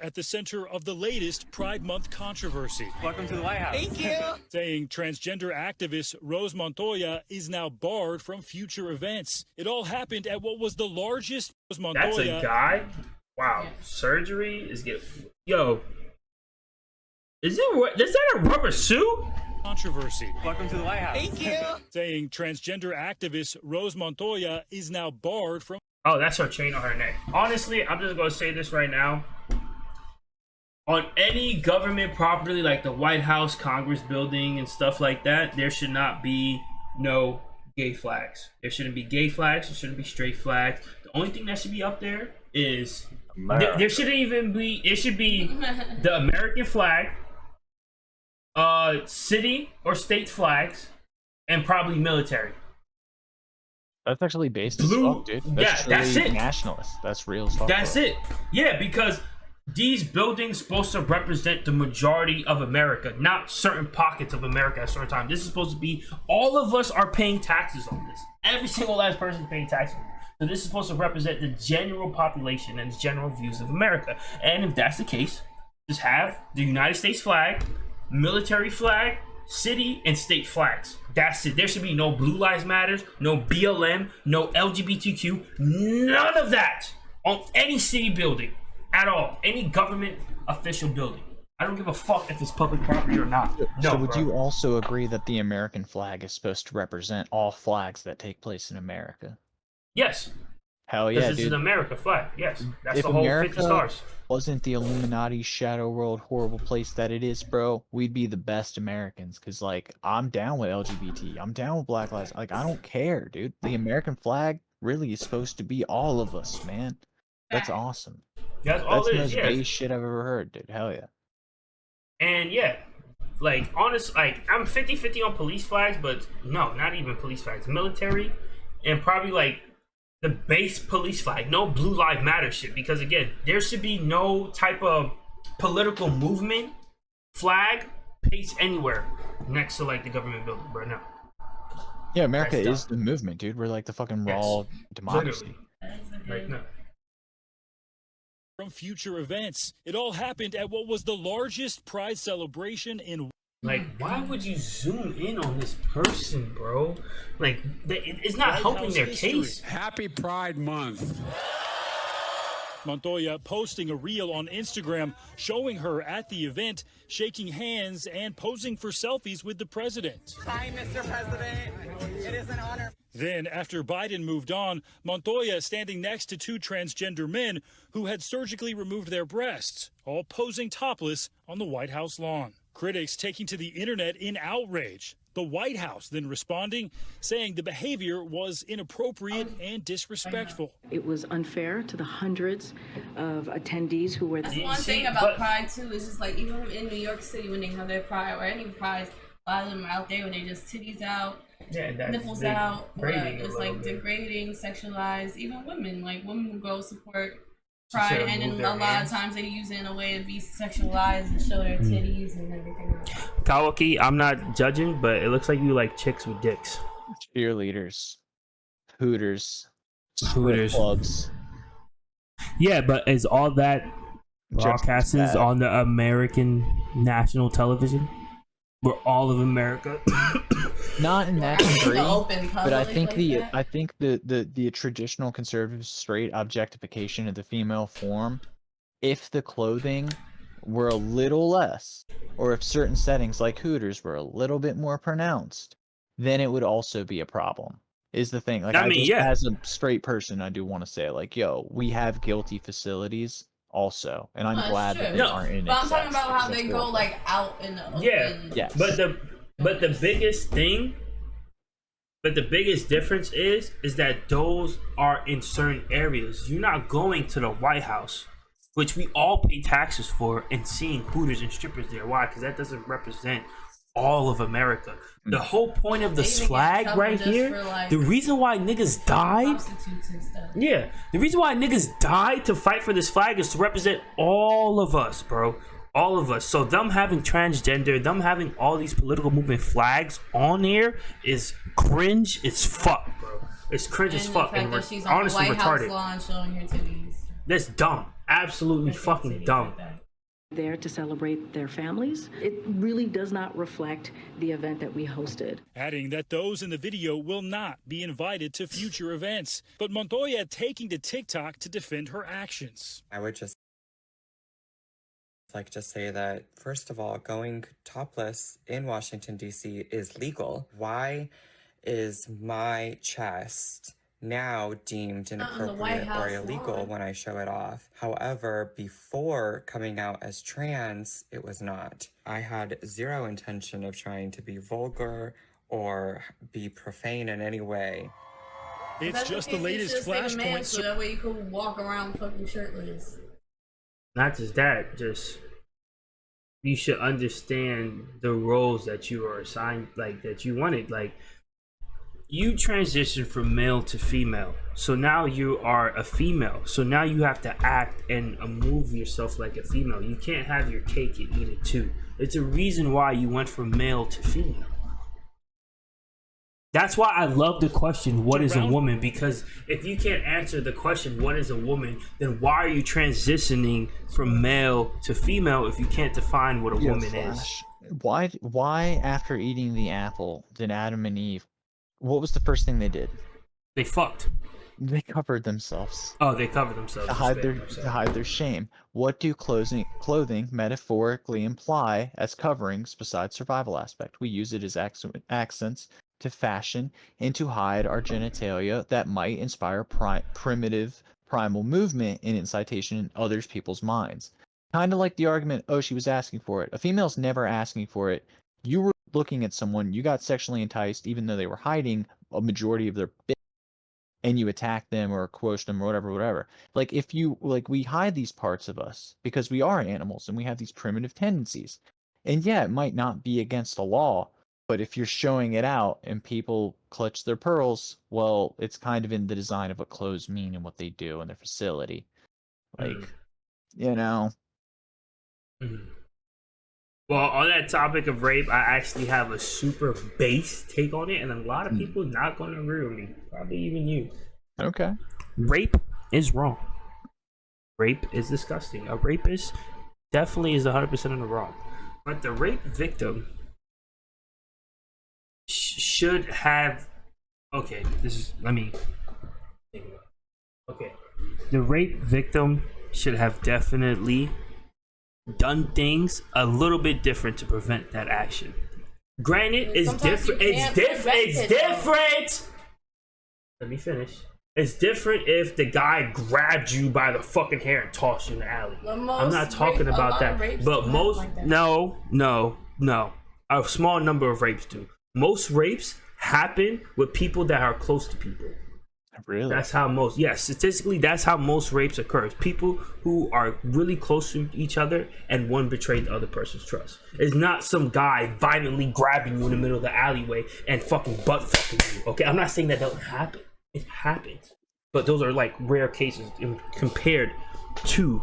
at the center of the latest Pride Month controversy. Welcome to the White House. Thank you. Saying transgender activist Rose Montoya is now barred from future events. It all happened at what was the largest Rose That's Montoya. a guy? Wow. Surgery is getting... Yo. Is that a rubber suit? Controversy. Welcome to the White House. Thank you. Saying transgender activist Rose Montoya is now barred from. Oh, that's her chain on her neck. Honestly, I'm just going to say this right now. On any government property like the White House, Congress building, and stuff like that, there should not be no gay flags. There shouldn't be gay flags. There shouldn't be straight flags. The only thing that should be up there is... There shouldn't even be... It should be the American flag, city or state flags, and probably military. That's actually based Blue- as fuck, dude. yeah, that's truly it. Nationalist. That's real as fuck. That's bro. it. Yeah, because these buildings supposed to represent the majority of America, not certain pockets of America at a certain time. This is supposed to be all of us are paying taxes on this. Every single last person is paying taxes on this. So this is supposed to represent the general population and the general views of America. And if that's the case, just have the United States flag, military flag, city, and state flags. That's it. There should be no Blue Lives Matters, no BLM, no LGBTQ, none of that on any city building at all. Any government official building. I don't give a fuck if it's public property or not. No, So would bro. you also agree that the American flag is supposed to represent all flags that take place in America? Yes. Hell This yeah, is dude. an America flag. Yes. That's If the whole 50 America stars. wasn't the Illuminati shadow world horrible place that it is, bro, we'd be the best Americans. Cause like I'm down with LGBT. I'm down with Black Lives. Like I don't care, dude. The American flag really is supposed to be all of us, man. That's awesome. That's all That's it the is. most Yes. base shit I've ever heard, dude. Hell yeah. And yeah, like honest, like I'm 50-50 on police flags, but no, not even police flags. Military, and probably like the base police flag. No Blue Lives Matter shit, because again, there should be no type of political movement flag placed anywhere next to like the government building, bro. No. Yeah, America That's is the movement, dude. We're like the fucking raw democracy. Like no. From future events. It all happened at what was the largest Pride celebration in. Like, why would you zoom in on this person, bro? Like, it's not White helping House their history. case. Happy Pride Month. Montoya posting a reel on Instagram showing her at the event, shaking hands and posing for selfies with the president. Hi, Mr. President. It is an honor. Then, after Biden moved on, Montoya standing next to two transgender men who had surgically removed their breasts, all posing topless on the White House lawn. Critics taking to the internet in outrage. The White House then responding, saying the behavior was inappropriate and disrespectful. It was unfair to the hundreds of attendees who were That's there. one See, thing about but- Pride too. Is just like even in New York City when they have their Pride or any Pride, a lot of them are out there when they just titties out, Yeah, that's nipples out, or degrading a it's little like bit. degrading, sexualized. Even women, like women will go support To Pride, sort of and move then their a lot hands. of times they use it in a way to be sexualized and show their titties and everything. Kawaki, I'm not judging, but it looks like you like chicks with dicks. Cheerleaders, Hooters, strip Hooters. clubs. Yeah, but is all that Just broadcasted as bad. on the American national television? We're all of America. Not in that In the degree, open but I public think like that. the traditional conservative straight objectification of the female form, if the clothing were a little less, or if certain settings like Hooters were a little bit more pronounced, then it would also be a problem. Is the thing. Like I mean, just, yeah. as a straight person, I do want to say, like, yo, we have guilty facilities also, and I'm That's glad that true. they No, aren't in But I'm excess, talking about how because they that's go horrible. like out in the open. Yeah, Yes. but the biggest thing, but the biggest difference is that those are in certain areas. You're not going to the White House, which we all pay taxes for, and seeing Hooters and strippers there. Why? Because that doesn't represent all of America. The whole point of the They even get in flag trouble right just here, for, like, the reason why niggas died. Prostitutes and stuff. Yeah, the reason why niggas died to fight for this flag is to represent all of us, bro. All of us. So them having transgender, them having all these political movement flags on here is cringe as fuck, bro. It's cringe as And fuck the fact and that she's on the honestly White House retarded. lawn showing her titties. That's dumb. absolutely fucking dumb. There to celebrate their families. It really does not reflect the event that we hosted. Adding that those in the video will not be invited to future events. But Montoya taking to TikTok to defend her actions. I would just like to say that, first of all, going topless in Washington, D.C. is legal. Why is my chest now deemed inappropriate or illegal when I show it off? However, before coming out as trans, it was not. I had zero intention of trying to be vulgar or be profane in any way. It's just the latest flashpoint. So that way you could walk around fucking shirtless. Not just that, just you should understand the roles that you are assigned, like that you wanted. Like, you transition from male to female, so now you are a female, so now you have to act and move yourself like a female. You can't have your cake and eat it too. It's a reason why you went from male to female. That's why I love the question, what is a woman? Because if you can't answer the question, what is a woman, then why are you transitioning from male to female if you can't define what a woman is? Why after eating the apple did Adam and Eve, what was the first thing they did? They fucked. They covered themselves. Oh, they covered themselves to hide their shame. What do clothing metaphorically imply as coverings besides survival aspect? We use it as accents to fashion and to hide our genitalia that might inspire primitive primal movement and incitation in others people's minds. Kind of like the argument, oh, she was asking for it. A female's never asking for it. You were looking at someone, you got sexually enticed even though they were hiding a majority of their bit, and you attacked them or coerced them or whatever. Like, if you, like, we hide these parts of us because we are animals and we have these primitive tendencies. And yeah, it might not be against the law, but if you're showing it out and people clutch their pearls, well, it's kind of in the design of what clothes mean and what they do in their facility. Like, you know. Well, on that topic of rape, I actually have a super base take on it, and a lot of people not going to agree with me. Probably even you. Okay. Rape is wrong. Rape is disgusting. A rapist definitely is 100% in the wrong. But the rape victim should have... Okay, this is... Let me... Okay. The rape victim should have definitely done things a little bit different to prevent that action. Granted, it's different. It's different. Let me finish. It's different if the guy grabbed you by the fucking hair and tossed you in the alley. I'm not talking about that. But most, no. A small number of rapes do. Most rapes happen with people that are close to people. Really? That's how most, statistically, that's how most rapes occur. People who are really close to each other and one betrayed the other person's trust. It's not some guy violently grabbing you in the middle of the alleyway and fucking butt fucking you. Okay, I'm not saying that doesn't happen. It happens, but those are like rare cases compared to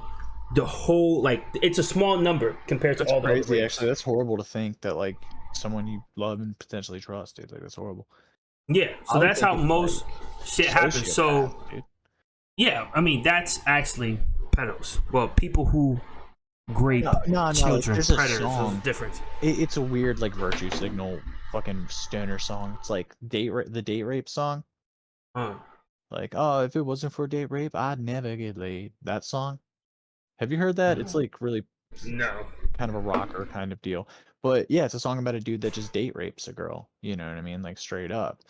the whole. Like, it's a small number compared to all the crazy. other rapes. Actually, that's horrible to think that like someone you love and potentially trust, dude. Like, that's horrible. Yeah, so that's how most shit happens. So, yeah, I mean, that's actually pedos. Well, people who rape children, there's a predators, song. is different. It's a weird, like, virtue signal fucking stoner song. It's like the date rape song. Like, oh, if it wasn't for date rape, I'd never get laid. That song. Have you heard that? It's like really No. kind of a rocker kind of deal. But yeah, it's a song about a dude that just date rapes a girl. You know what I mean? Like, straight up.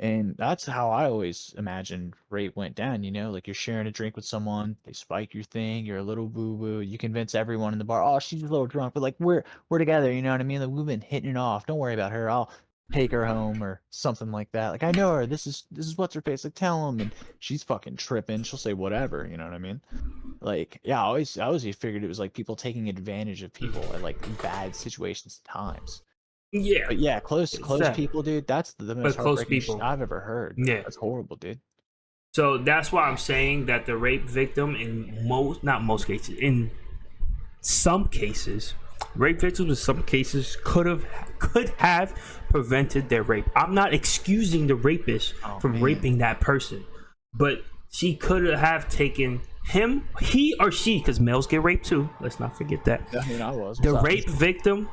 And that's how I always imagined rape went down, you know? Like, you're sharing a drink with someone, they spike your thing, you're a little boo-boo, you convince everyone in the bar, oh, she's a little drunk, but like, we're together, you know what I mean? Like, we've been hitting it off, don't worry about her, I'll take her home or something like that. Like, I know her, this is what's her face, like, tell him, and she's fucking tripping, she'll say whatever, you know what I mean? Like, yeah, I always figured it was like people taking advantage of people at like bad situations at times. Yeah. But yeah, close people, dude. That's the most heartbreaking shit I've ever heard. Yeah, that's horrible, dude. So that's why I'm saying that the rape victim, in some cases, rape victims in some cases could have prevented their rape. I'm not excusing the rapist from raping that person, but she could have taken he or she, because males get raped too. Let's not forget that. I mean, I was. The What's up? rape victim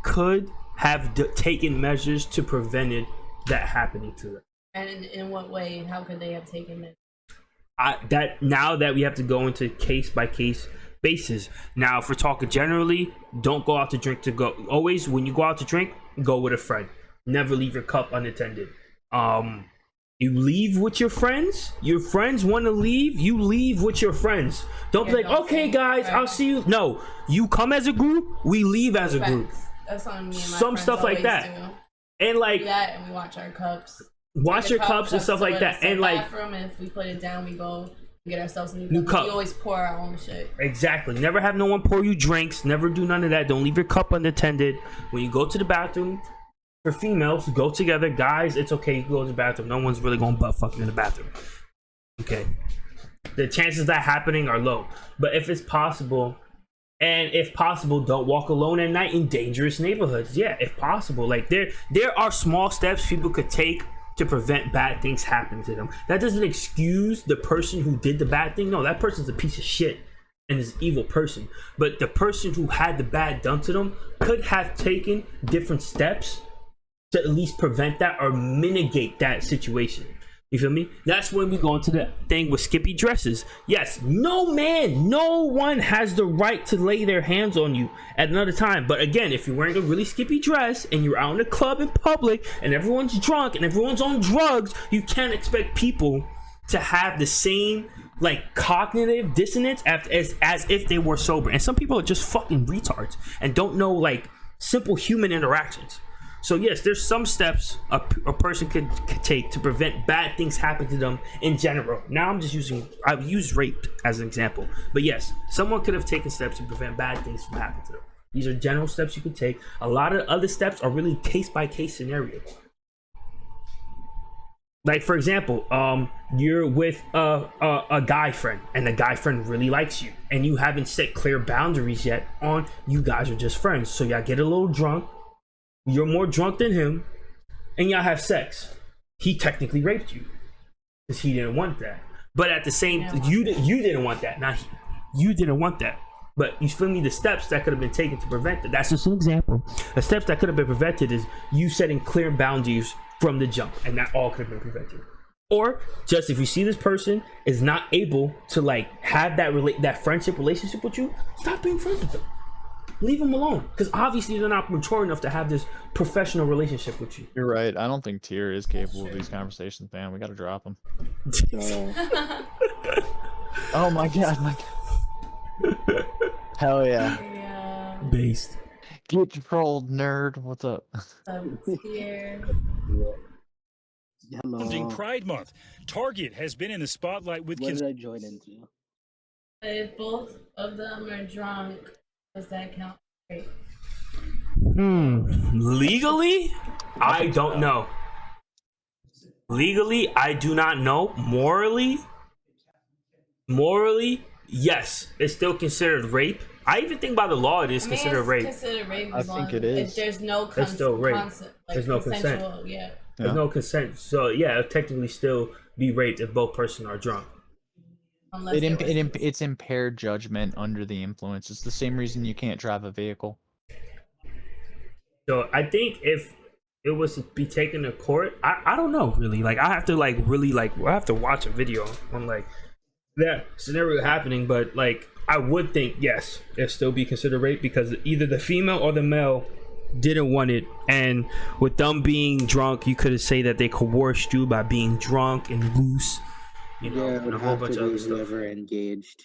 could have taken measures to prevent that happening to them. And in what way? How could they have taken it? Now that we have to go into case by case basis. Now, if we're talking generally, don't go out to drink to go. Always, when you go out to drink, go with a friend. Never leave your cup unattended. You leave with your friends. Your friends want to leave. You leave with your friends. Don't be like, okay, guys, I'll see you. No, you come as a group. We leave as a group. That's on me and my Some friends stuff like always that. do. And like that, and we watch our cups. wash Take your the cups and stuff to like that. the And like bathroom, and if we put it down, we go get ourselves a New new cup. We always pour our own shit. exactly. Never have no one pour you drinks. Never do none of that. Don't leave your cup unattended. When you go to the bathroom, for females, go together. Guys, it's okay. You can go to the bathroom. No one's really going butt fucking in the bathroom. Okay. The chances of that happening are low. But if it's possible, and if possible, don't walk alone at night in dangerous neighborhoods. Yeah, if possible. Like there are small steps people could take to prevent bad things happening to them. That doesn't excuse the person who did the bad thing. No, that person's a piece of shit and is an evil person. But the person who had the bad done to them could have taken different steps to at least prevent that or mitigate that situation. You feel me? That's when we go into the thing with skimpy dresses. Yes, no one has the right to lay their hands on you at another time. But again, if you're wearing a really skimpy dress and you're out in the club in public and everyone's drunk and everyone's on drugs, you can't expect people to have the same like cognitive dissonance as if they were sober. And some people are just fucking retards and don't know like simple human interactions. So yes, there's some steps a person could take to prevent bad things happening to them in general. Now I've used rape as an example. But yes, someone could have taken steps to prevent bad things from happening to them. These are general steps you could take. A lot of other steps are really case by case scenarios. Like for example, you're with a guy friend and the guy friend really likes you and you haven't set clear boundaries yet on you guys are just friends. So y'all get a little drunk. You're more drunk than him, and y'all have sex. He technically raped you because he didn't want that. But at the same, you didn't want that. Now you didn't want that. But you feel me? The steps that could have been taken to prevent it. That's just an example. The steps that could have been prevented is you setting clear boundaries from the jump, and that all could have been prevented. Or just if you see this person is not able to like have that friendship relationship with you, stop being friends with them. Leave them alone, because obviously they're not mature enough to have this professional relationship with you. You're right. I don't think Tyr is capable of these conversations, man. We gotta drop him. Oh my god, Hell yeah. Yeah. Based. Get trolled, nerd. What's up? Here. Surrounding Pride Month, Target has been in the spotlight with What did I join into? If both of them are drunk, does that count? Right. Legally, I don't know. Legally, I do not know. Morally, yes, it's still considered rape. I even think by the law it is considered rape. Considered rape I think it is. If there's no It's still rape. There's no consensual, consent. Yeah. There's no consent. So yeah, it'll technically still be raped if both persons are drunk. Unless there was- It's impaired judgment under the influence. It's the same reason you can't drive a vehicle. So I think if it was to be taken to court, I don't know really. Like I have to like really like I have to watch a video on like that scenario happening, but like I would think yes, it'd still be considered rape because either the female or the male didn't want it, and with them being drunk, you could say that they coerced you by being drunk and loose. You know, Yeah, it and would a whole have bunch to of be other stuff. whoever engaged.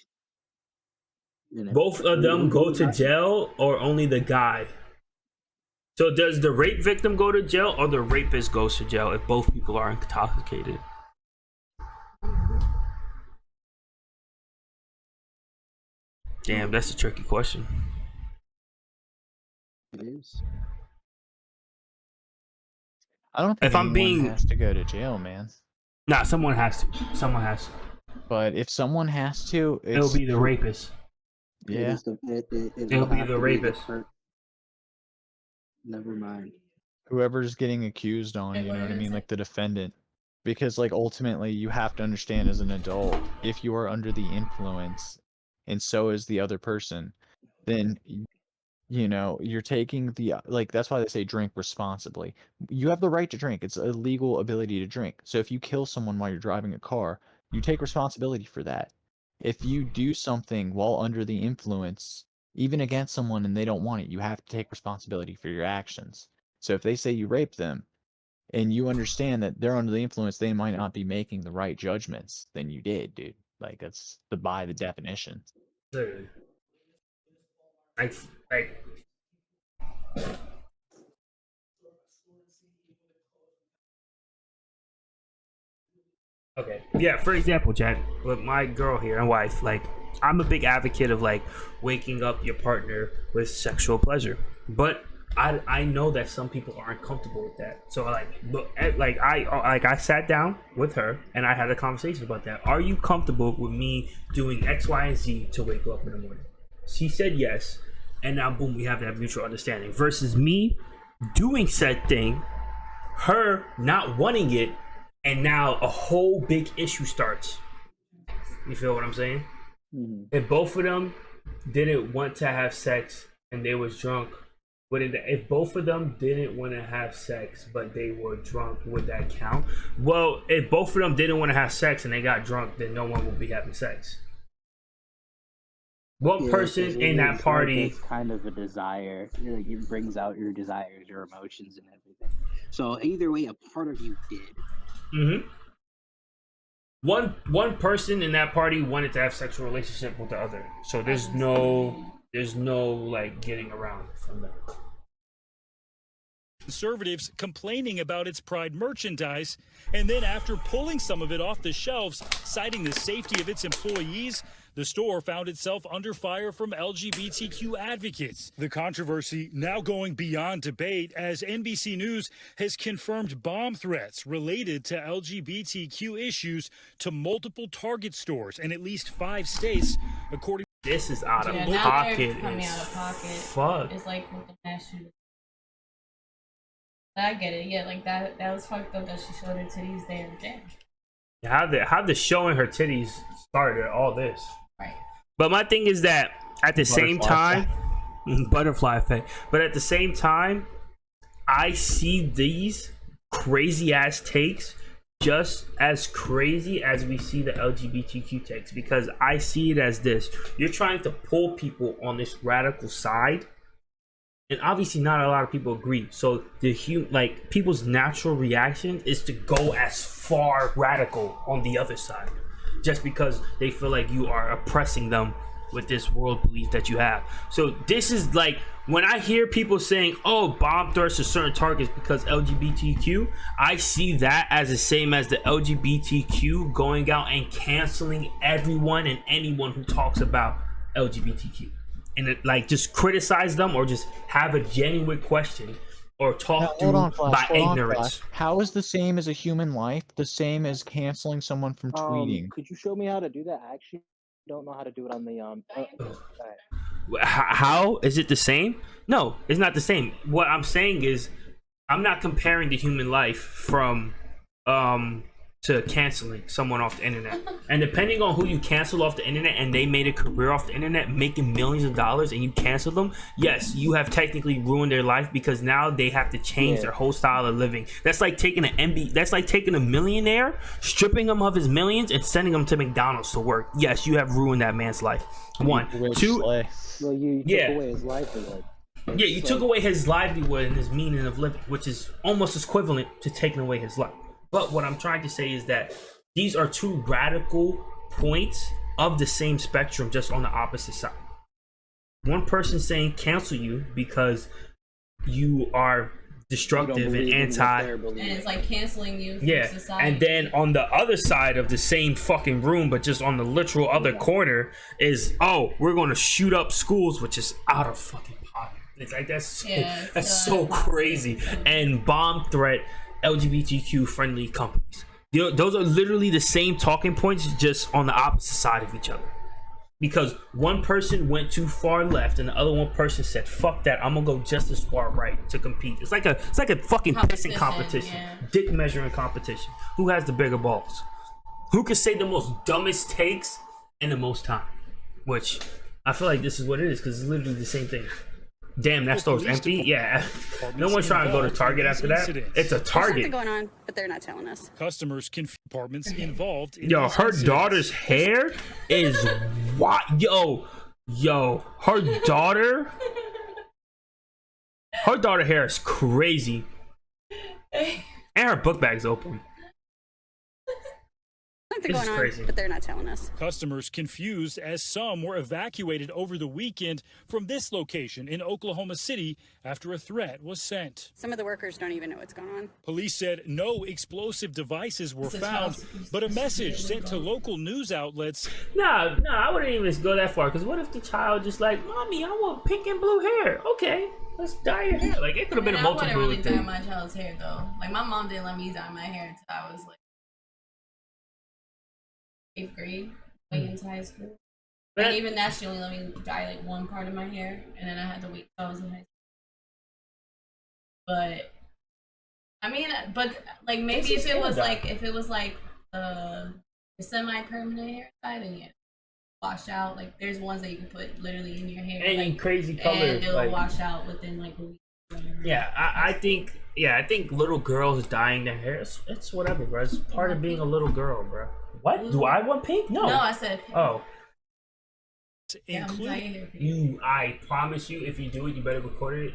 in it. Both of them go to jail, or only the guy? So does the rape victim go to jail, or the rapist goes to jail if both people are intoxicated? Damn, that's a tricky question. It is. I don't think If I'm anyone being- has to go to jail, man. Nah, someone has to. Someone has to. But if someone has to, It'll be the rapist. Yeah. It'll be the rapist. Never mind. Whoever's getting accused on, Wait, you know what what I is mean? it? Like the defendant. because like ultimately you have to understand as an adult, if you are under the influence and so is the other person, then you know you're taking the like, that's why they say drink responsibly. You have the right to drink. It's a legal ability to drink. So if you kill someone while you're driving a car, you take responsibility for that. If you do something while under the influence, even against someone, and they don't want it, you have to take responsibility for your actions. So if they say you raped them and you understand that they're under the influence, they might not be making the right judgments, then you did, dude. Like, that's by the definition. Literally. Like okay. Yeah, for example, Jack, with my girl here and wife, like, I'm a big advocate of like waking up your partner with sexual pleasure. But I know that some people aren't comfortable with that. So I sat down with her and I had a conversation about that. Are you comfortable with me doing X, Y, and Z to wake you up in the morning? She said yes, and now boom, we have that mutual understanding. Versus me doing said thing, her not wanting it, and now a whole big issue starts. You feel what I'm saying? Mm-hmm. If both of them didn't want to have sex and they was drunk, if both of them didn't want to have sex but they were drunk, would that count? Well, if both of them didn't want to have sex and they got drunk, then no one will be having sex. One person in that party, it's kind of a desire. Like, it brings out your desires, your emotions, and everything. So either way, a part of you did. Mm-hmm. One person in that party wanted to have sexual relationship with the other. So there's no like getting around from that. Conservatives complaining about its Pride merchandise, and then after pulling some of it off the shelves, citing the safety of its employees, the store found itself under fire from LGBTQ advocates. The controversy now going beyond debate as NBC News has confirmed bomb threats related to LGBTQ issues to multiple Target stores in at least 5 states, according. This is out of now pocket. they're coming out of pocket. Fuck. It's like with the mass shooting. I get it. Yeah, like that was fucked up that she showed her titties there in jail. How the showing her titties started all this. Right. But my thing is that at the same time, butterfly effect. But at the same time, I see these crazy ass takes just as crazy as we see the LGBTQ takes, because I see it as this: you're trying to pull people on this radical side, and obviously not a lot of people agree. So people's natural reaction is to go as far radical on the other side, just because they feel like you are oppressing them with this world belief that you have. So this is like, when I hear people saying, oh, bomb threats to certain targets because LGBTQ, I see that as the same as the LGBTQ going out and canceling everyone and anyone who talks about LGBTQ. And it, like, just criticize them or just have a genuine question or talk by ignorance. How is the same as a human life the same as canceling someone from tweeting? Could you show me how to do that? I actually don't know how to do it on the How is it the same? No, it's not the same. What I'm saying is, I'm not comparing the human life from to canceling someone off the internet. And depending on who you cancel off the internet and they made a career off the internet making millions of dollars and you cancel them, yes, you have technically ruined their life, because now they have to change their whole style of living. That's like taking that's like taking a millionaire, stripping him of his millions and sending him to McDonald's to work. Yes, you have ruined that man's life. One. Two. Well, you took away his livelihood. Yeah, you took away his livelihood and his meaning of living, which is almost equivalent to taking away his life. But what I'm trying to say is that these are two radical points of the same spectrum, just on the opposite side. One person saying cancel you because you are destructive and anti, and it's like canceling you from society. And then on the other side of the same fucking room, but just on the literal other corner, is, oh, we're going to shoot up schools, which is out of fucking pocket. It's like, that's so crazy. And bomb threat LGBTQ friendly companies. Those are literally the same talking points, just on the opposite side of each other. because one person went too far left and the other one person said, "Fuck that! I'm gonna go just as far right to compete." It's like a fucking pissing competition, yeah. dick measuring competition. Who has the bigger balls? Who can say the most dumbest takes in the most time? Which I feel like this is what it is, because it's literally the same thing. Damn, that store's empty. Yeah, no one's trying to go to Target after that. It's a There's Target. something going on, but they're not telling us. Customers departments involved in Yo, these her incidents. daughter's hair is what? Yo, her daughter hair is crazy, and her book bag's open. Something This is going on, crazy. but they're not telling us. Customers confused as some were evacuated over the weekend from this location in Oklahoma City after a threat was sent. Some of the workers don't even know what's going on. Police said no explosive devices were found, but a message sent to local news outlets. Nah, I wouldn't even go that far. Because what if the child just like, "Mommy, I want pink and blue hair." Okay, let's dye your hair. Like, it could have been a I wouldn't multiple really dye thing. my child's hair though. Like my mom didn't let me dye my hair until I was like 8th grade, going into high school. But- And even that, she only let me dye like one part of my hair, and then I had to wait till I was in high school. But I mean, but like maybe if it was like the semi-permanent hairstyle, then yeah, wash out. Like there's ones that you can put literally in your hair, Any like, crazy color, and it'll like- wash out within like a week. Yeah, I think little girls dyeing their hair, it's whatever, bro. It's part of being a little girl, bro. What? Do I want pink? No. No, I said. Oh, Yeah, I'm dyeing your hair pink. I promise you, if you do it, you better record it.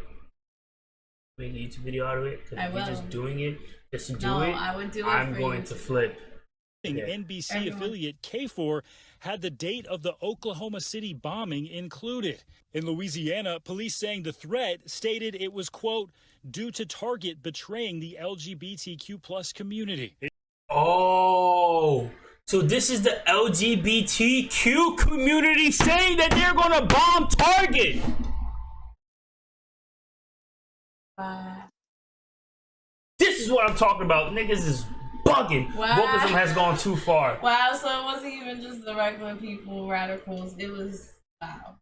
Make a YouTube video out of it. Because I if you're will. just doing it, just to do No, it, I would do it I'm for going you. to flip. Yeah. NBC Everyone. affiliate K4 had the date of the Oklahoma City bombing included. In Louisiana, police saying the threat stated it was, quote, due to Target betraying the LGBTQ plus community. Oh, so this is the LGBTQ community saying that they're gonna bomb Target. This is what I'm talking about. Niggas is bugging. Wow. Both of them has gone too far. Wow, so it wasn't even just the regular people, radicals. It was wow.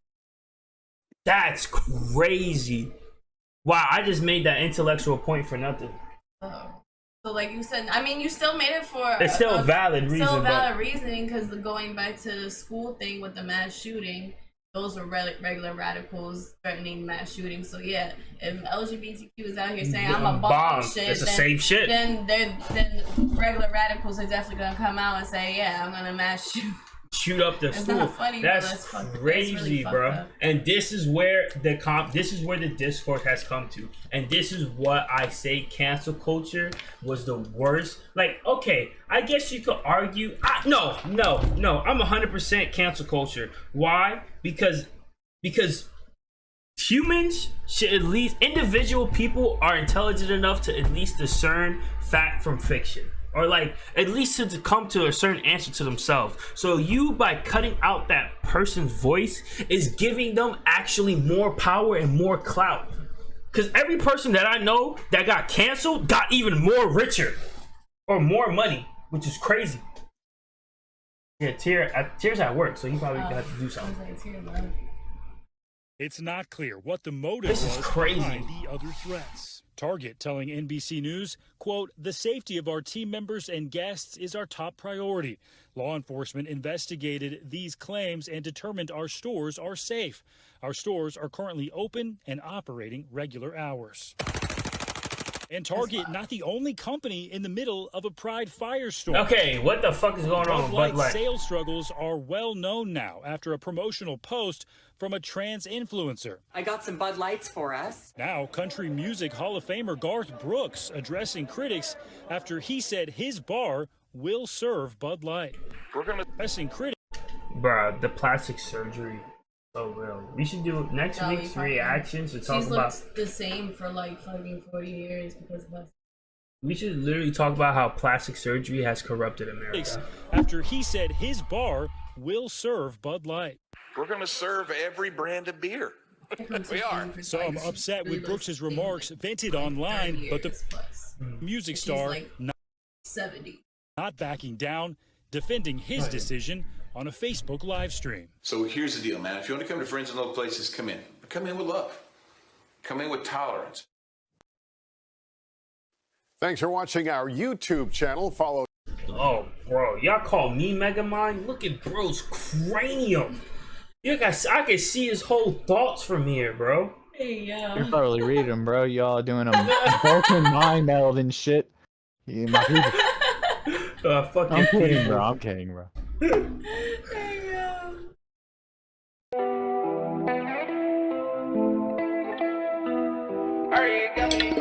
That's crazy. Wow, I just made that intellectual point for nothing. So like you said, I mean, you still made it for. It's still a valid reason, Still a but- valid reasoning, because going back to the school thing with the mass shooting, those were regular radicals threatening mass shooting. So yeah, if LGBTQ is out here saying I'm a bomb shit, it's the then, same shit. Then regular radicals are definitely gonna come out and say, yeah, I'm gonna mass shoot. Shoot up the It's school. not funny, but that's that's fucked- that's crazy, really fucked bro. up. And this is where the discourse has come to. And this is what I say cancel culture was the worst. Like, okay, I guess you could argue. No. I'm 100% cancel culture. Why? Because humans should at least, individual people are intelligent enough to at least discern fact from fiction. Or like at least to come to a certain answer to themselves. So you, by cutting out that person's voice, is giving them actually more power and more clout. Because every person that I know that got canceled got even more richer or more money, which is crazy. Yeah, Tears at work, so he probably got to do something. It's not clear what the motive This is was crazy. behind the other threats. Target telling NBC News, quote, the safety of our team members and guests is our top priority. Law enforcement investigated these claims and determined our stores are safe. Our stores are currently open and operating regular hours. And Target, not the only company in the middle of a Pride firestorm. Okay, what the fuck is going on with Bud Light? Sales struggles are well known now after a promotional post from a trans influencer. I got some Bud Lights for us. Now, country music Hall of Famer Garth Brooks addressing critics after he said his bar will serve Bud Light. We're going to addressing critics. Bruh, the plastic surgery. So real. We should do next week's reactions to talk She's about. looked the same for like fucking 40 years because of us. We should literally talk about how plastic surgery has corrupted America. After he said his bar will serve Bud Light. We're going to serve every brand of beer. We are. Some upset with Brooks' remarks vented online, but the music She's star like 70. not backing down, defending his decision on a Facebook live stream. So here's the deal, man. If you want to come to Friends in Low Places, come in. But come in with love. Come in with tolerance. Thanks for watching our YouTube channel. Follow. Oh, bro, y'all call me Megamind? Look at bro's cranium. You guys, I can see his whole thoughts from here, bro. Hey, You're probably reading them, bro. Y'all doing a broken mind meld and shit. Yeah, my people. Fucking I'm kidding, people. bro. I'm kidding, bro. Are you coming?